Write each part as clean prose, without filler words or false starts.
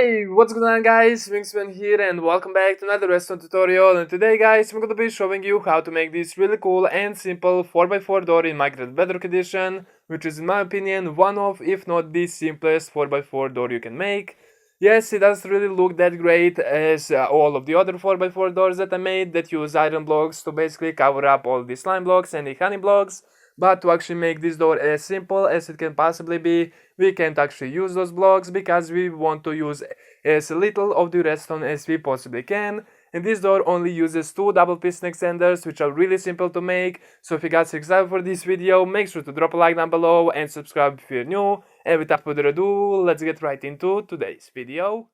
Hey, what's going on guys, WingsOfEnd here and welcome back to another Redstone tutorial. And today guys, I'm going to be showing you how to make this really cool and simple 4x4 door in Minecraft Bedrock edition, which is in my opinion one of, if not the simplest 4x4 door you can make. Yes, it doesn't really look that great as all of the other 4x4 doors that I made that use iron blocks to basically cover up all the slime blocks and the honey blocks. But to actually make this door as simple as it can possibly be, we can't actually use those blocks because we want to use as little of the redstone as we possibly can. And this door only uses 2 double piston extenders, which are really simple to make. So if you guys are excited for this video, make sure to drop a like down below and subscribe if you're new. And without further ado, let's get right into today's video.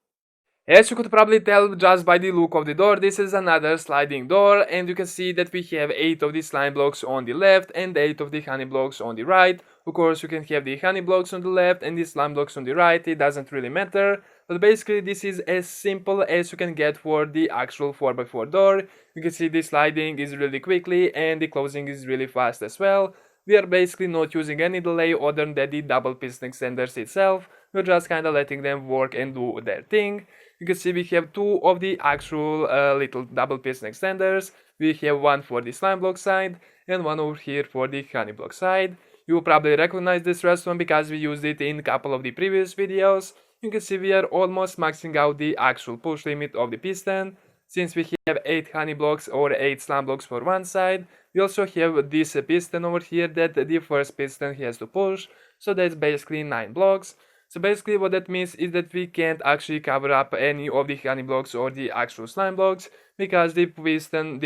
As you could probably tell just by the look of the door, this is another sliding door, and you can see that we have 8 of the slime blocks on the left and 8 of the honey blocks on the right. Of course, you can have the honey blocks on the left and the slime blocks on the right, it doesn't really matter. But basically this is as simple as you can get for the actual 4x4 door. You can see the sliding is really quickly and the closing is really fast as well. We are basically not using any delay other than the double piston extenders itself. We're just kinda letting them work and do their thing. You can see we have 2 of the actual little double piston extenders. We have one for the slime block side and one over here for the honey block side. You will probably recognize this redstone because we used it in a couple of the previous videos. You can see we are almost maxing out the actual push limit of the piston. Since we have 8 honey blocks or 8 slime blocks for one side, we also have this piston over here that the first piston has to push, so that's basically 9 blocks. So basically what that means is that we can't actually cover up any of the honey blocks or the actual slime blocks, because the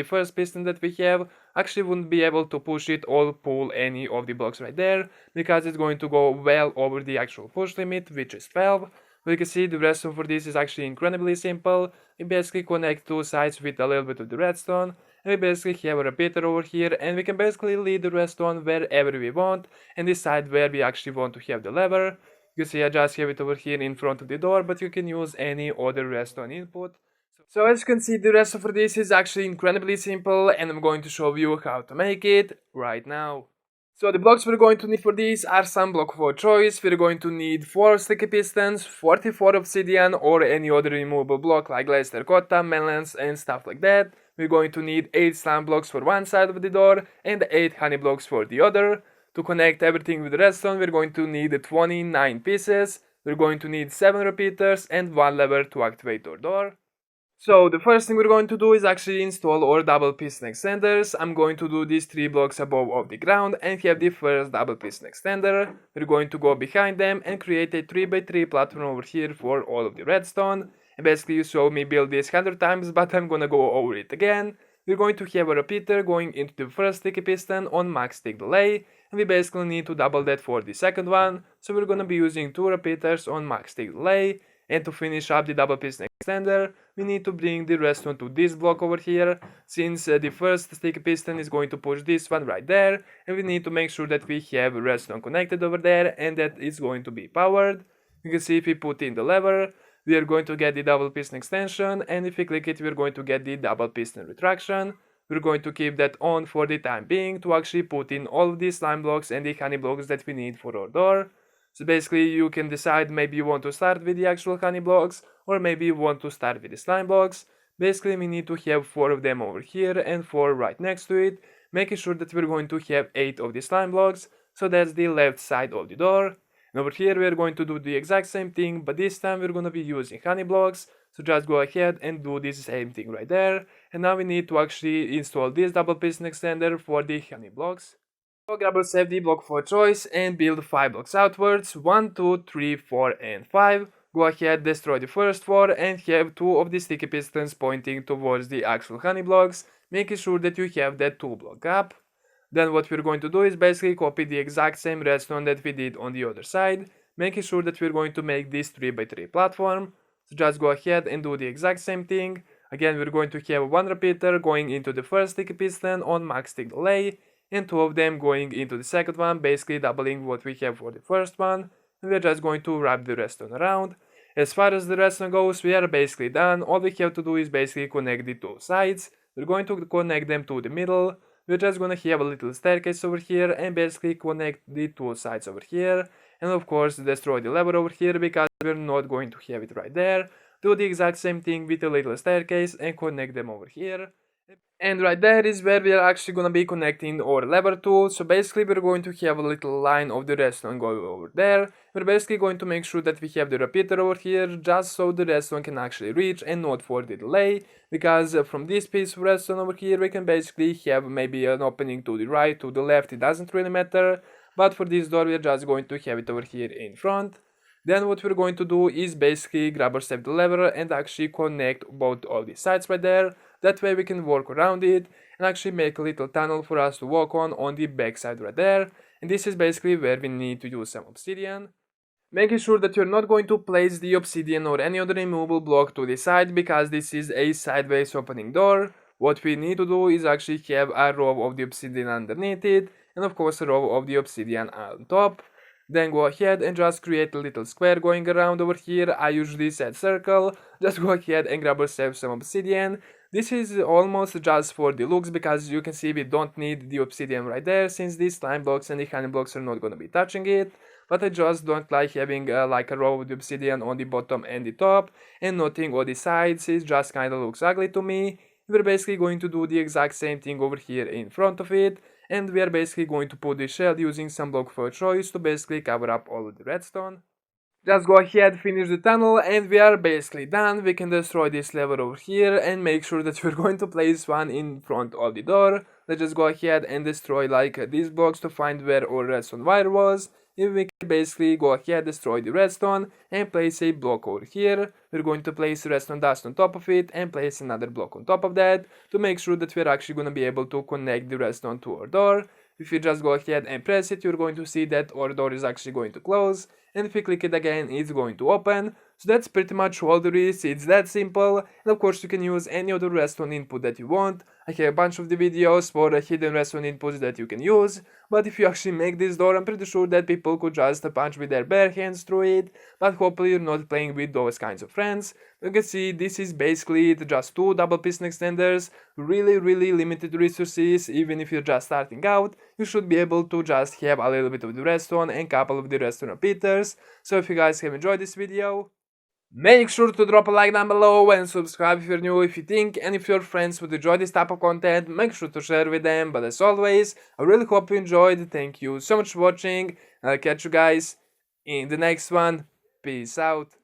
first piston that we have, actually wouldn't be able to push it or pull any of the blocks right there, because it's going to go well over the actual push limit, which is 12. But you can see the redstone for this is actually incredibly simple. We basically connect 2 sides with a little bit of the redstone, and we basically have a repeater over here, and we can basically lead the redstone wherever we want and decide where we actually want to have the lever. You can see I just have it over here in front of the door, but you can use any other redstone input. So as you can see, the redstone for this is actually incredibly simple, and I'm going to show you how to make it right now. So the blocks we're going to need for this are some block of our choice. We're going to need 4 sticky pistons, 44 obsidian or any other removable block like glass terracotta, melons and stuff like that. We're going to need 8 slime blocks for one side of the door and 8 honey blocks for the other. To connect everything with redstone, we're going to need 29 pieces. We're going to need 7 repeaters and 1 lever to activate our door. So the first thing we're going to do is actually install our double piston extenders. I'm going to do these 3 blocks above of the ground and have the first double piston extender. We're going to go behind them and create a 3x3 platform over here for all of the redstone. And basically you saw me build this 100 times, but I'm gonna go over it again. We're going to have a repeater going into the first sticky piston on max tick delay, and we basically need to double that for the second one, so we're gonna be using 2 repeaters on max tick delay. And to finish up the double piston extender, we need to bring the redstone to this block over here, since the first sticky piston is going to push this one right there, and we need to make sure that we have redstone connected over there and that it's going to be powered. You can see if we put in the lever, we are going to get the double piston extension, and if we click it, we're going to get the double piston retraction. We're going to keep that on for the time being to actually put in all of these slime blocks and the honey blocks that we need for our door. So basically you can decide, maybe you want to start with the actual honey blocks or maybe you want to start with the slime blocks. Basically we need to have 4 of them over here and 4 right next to it, making sure that we're going to have 8 of the slime blocks, so that's the left side of the door. And over here we are going to do the exact same thing, but this time we're going to be using honey blocks, so just go ahead and do this same thing right there. And now we need to actually install this double piston extender for the honey blocks. So grab yourself the block for choice and build 5 blocks outwards, 1, 2, 3, 4 and 5. Go ahead, destroy the first 4 and have 2 of the sticky pistons pointing towards the actual honey blocks, making sure that you have that 2 block gap. Then what we're going to do is basically copy the exact same redstone that we did on the other side, making sure that we're going to make this 3x3 platform. So just go ahead and do the exact same thing. Again, we're going to have 1 repeater going into the first sticky piston on max tick delay, and 2 of them going into the second one, basically doubling what we have for the first one. And we're just going to wrap the redstone around. As far as the redstone goes, we are basically done. All we have to do is basically connect the 2 sides. We're going to connect them to the middle. We're just gonna have a little staircase over here and basically connect the 2 sides over here. and of course destroy the lever over here because we're not going to have it right there. Do the exact same thing with a little staircase and connect them over here. And right there is where we are actually gonna be connecting our lever to. So basically we're going to have a little line of the redstone going over there. We're basically going to make sure that we have the repeater over here just so the redstone can actually reach and not for the delay. Because from this piece of redstone over here we can basically have maybe an opening to the right, to the left, it doesn't really matter. But for this door we're just going to have it over here in front. Then what we're going to do is basically grab ourselves the lever and actually connect both of these sides right there. That way we can work around it and actually make a little tunnel for us to walk on the back side right there. And this is basically where we need to use some obsidian. Making sure that you're not going to place the obsidian or any other removable block to the side because this is a sideways opening door. What we need to do is actually have a row of the obsidian underneath it and of course a row of the obsidian on top. Then go ahead and just create a little square going around over here. I usually set circle. Just go ahead and grab yourself some obsidian. This is almost just for the looks because you can see we don't need the obsidian right there since these slime blocks and the honey blocks are not gonna be touching it. But I just don't like having like a row of the obsidian on the bottom and the top and nothing on the sides. It just kinda looks ugly to me. We're basically going to do the exact same thing over here in front of it. And we are basically going to put the shell using some block of our choice to basically cover up all of the redstone. Just go ahead, finish the tunnel, and we are basically done. We can destroy this lever over here and make sure that we're going to place one in front of the door. Let's just go ahead and destroy like these blocks to find where our redstone wire was. If we can basically go ahead, destroy the redstone and place a block over here. We're going to place redstone dust on top of it and place another block on top of that to make sure that we're actually going to be able to connect the redstone to our door. If you just go ahead and press it, you're going to see that our door is actually going to close. And if you click it again, it's going to open. So that's pretty much all there is. It's that simple. And of course you can use any other redstone input that you want. I have a bunch of the videos for hidden redstone inputs that you can use. But if you actually make this door, I'm pretty sure that people could just punch with their bare hands through it. But hopefully you're not playing with those kinds of friends. You can see this is basically just two double piston extenders. Really limited resources. Even if you're just starting out, you should be able to just have a little bit of the redstone and a couple of the redstone repeaters. So if you guys have enjoyed this video, make sure to drop a like down below and subscribe if you're new if you think and if your friends would enjoy this type of content, make sure to share with them. But as always, I really hope you enjoyed. Thank you so much for watching. I'll catch you guys in the next one. Peace out.